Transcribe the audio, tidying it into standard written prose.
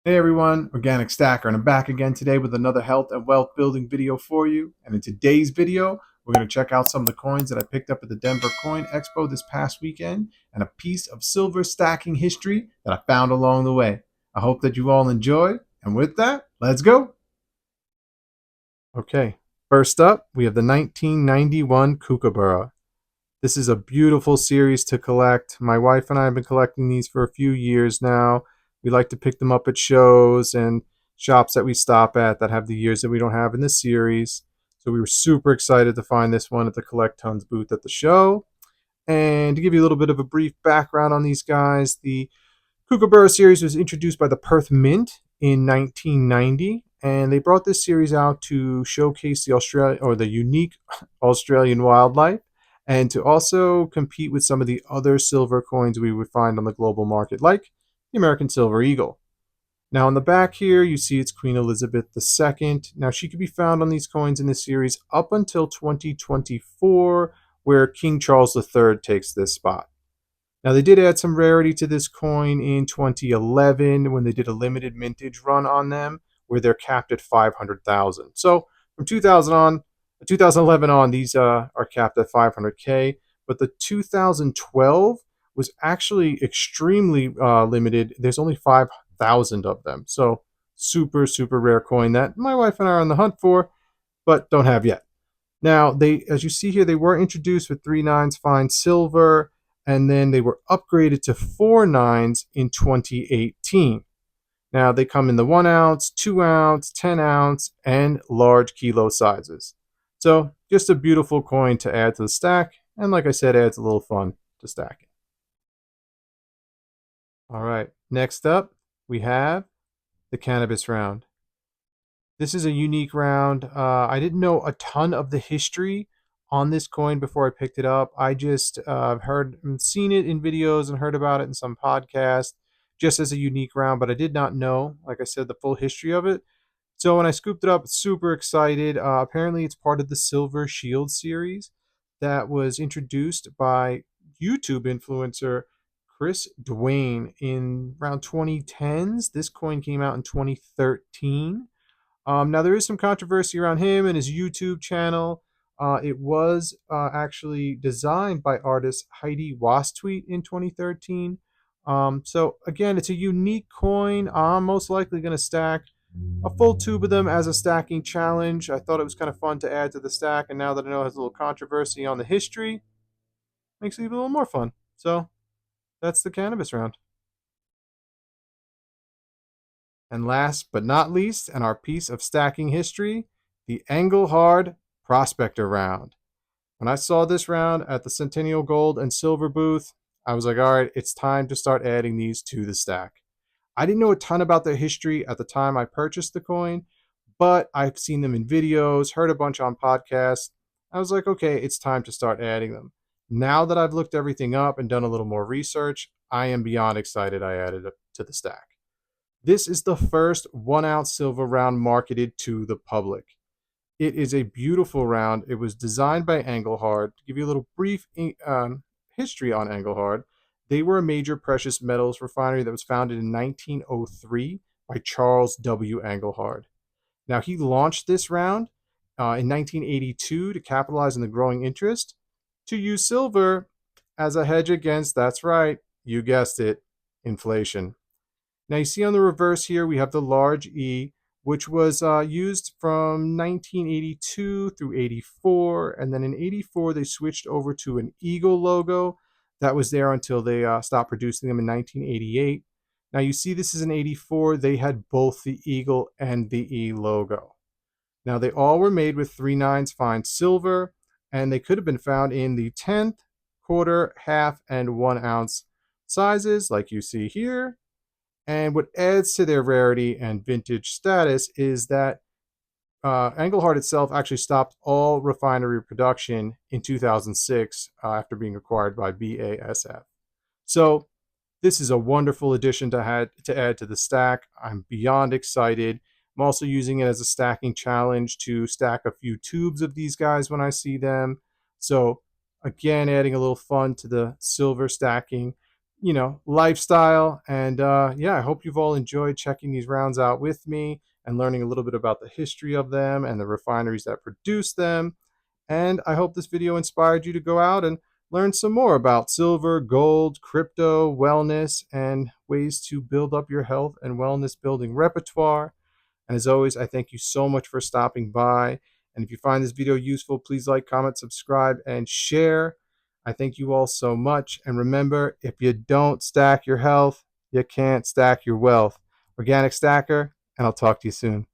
Hey everyone, OrganicStacker, and I'm back again today with another health and wealth building video for you. And in today's video, we're going to check out some of the coins that I picked up at the Denver Coin Expo this past weekend and a piece of silver stacking history that I found along the way. I hope that you all enjoy. And with that, let's go. Okay, first up, we have the 1991 Kookaburra. This is a beautiful series to collect. My wife and I have been collecting these for a few years now. We like to pick them up at shows and shops that we stop at that have the years that we don't have in the series. So we were super excited to find this one at the Collect Tons booth at the show. And to give you a little bit of a brief background on these guys, the Kookaburra series was introduced by the Perth Mint in 1990, and they brought this series out to showcase the unique Australian wildlife, and to also compete with some of the other silver coins we would find on the global market, like the American Silver Eagle. Now on the back here, you see it's Queen Elizabeth II. Now she could be found on these coins in this series up until 2024, where King Charles III takes this spot. Now, they did add some rarity to this coin in 2011 when they did a limited mintage run on them, where they're capped at 500,000. So from 2011 on, these are capped at 500K. But the 2012 was actually extremely limited. There's only 5,000 of them. So super, super rare coin that my wife and I are on the hunt for, but don't have yet. Now, as you see here, they were introduced with 3/9 fine silver, and then they were upgraded to 4/9 in 2018. Now, they come in the 1 ounce, 2 ounce, 10 ounce, and large kilo sizes. So, just a beautiful coin to add to the stack, and like I said, adds a little fun to stack it. All right, next up, we have the Cannabis Round. This is a unique round. I didn't know a ton of the history on this coin before I picked it up. I just heard and seen it in videos and heard about it in some podcast just as a unique round, but I did not know, like I said, the full history of it. So when I scooped it up, super excited. Apparently, it's part of the Silver Shield series that was introduced by YouTube influencer Chris Dwayne in around 2010s. This coin came out in 2013. Now, there is some controversy around him and his YouTube channel. It was actually designed by artist Heidi Wastweet in 2013. So, again, it's a unique coin. I'm most likely going to stack a full tube of them as a stacking challenge. I thought it was kind of fun to add to the stack, and now that I know it has a little controversy on the history, makes it even a little more fun. So, that's the cannabis round. And last but not least, in our piece of stacking history, the Engelhard Prospector Round. When I saw this round at the Centennial Gold and Silver booth, I was like, all right, it's time to start adding these to the stack. I didn't know a ton about their history at the time I purchased the coin, but I've seen them in videos, heard a bunch on podcasts. I was like, okay, it's time to start adding them. Now that I've looked everything up and done a little more research, I am beyond excited I added it to the stack. This is the first 1 ounce silver round marketed to the public. It is a beautiful round. It was designed by Engelhard. To give you a little brief history on Engelhard, they were a major precious metals refinery that was founded in 1903 by Charles W. Engelhard. Now, he launched this round in 1982 to capitalize on the growing interest to use silver as a hedge against, that's right, you guessed it, inflation. Now you see on the reverse here, we have the large E, which was used from 1982 through 84. And then in 84, they switched over to an eagle logo that was there until they stopped producing them in 1988. Now you see this is in 84. They had both the eagle and the E logo. Now they all were made with 3/9 fine silver, and they could have been found in the 10th, quarter, half, and 1 ounce sizes like you see here. And what adds to their rarity and vintage status is that Engelhard itself actually stopped all refinery production in 2006 after being acquired by BASF. So this is a wonderful addition to add to the stack. I'm beyond excited. I'm also using it as a stacking challenge to stack a few tubes of these guys when I see them. So again, adding a little fun to the silver stacking. lifestyle. And yeah, I hope you've all enjoyed checking these rounds out with me and learning a little bit about the history of them and the refineries that produce them. And I hope this video inspired you to go out and learn some more about silver, gold, crypto, wellness, and ways to build up your health and wellness building repertoire. And as always, I thank you so much for stopping by. And if you find this video useful, please like, comment, subscribe, and share. I thank you all so much. And remember, if you don't stack your health, you can't stack your wealth. Organic Stacker, and I'll talk to you soon.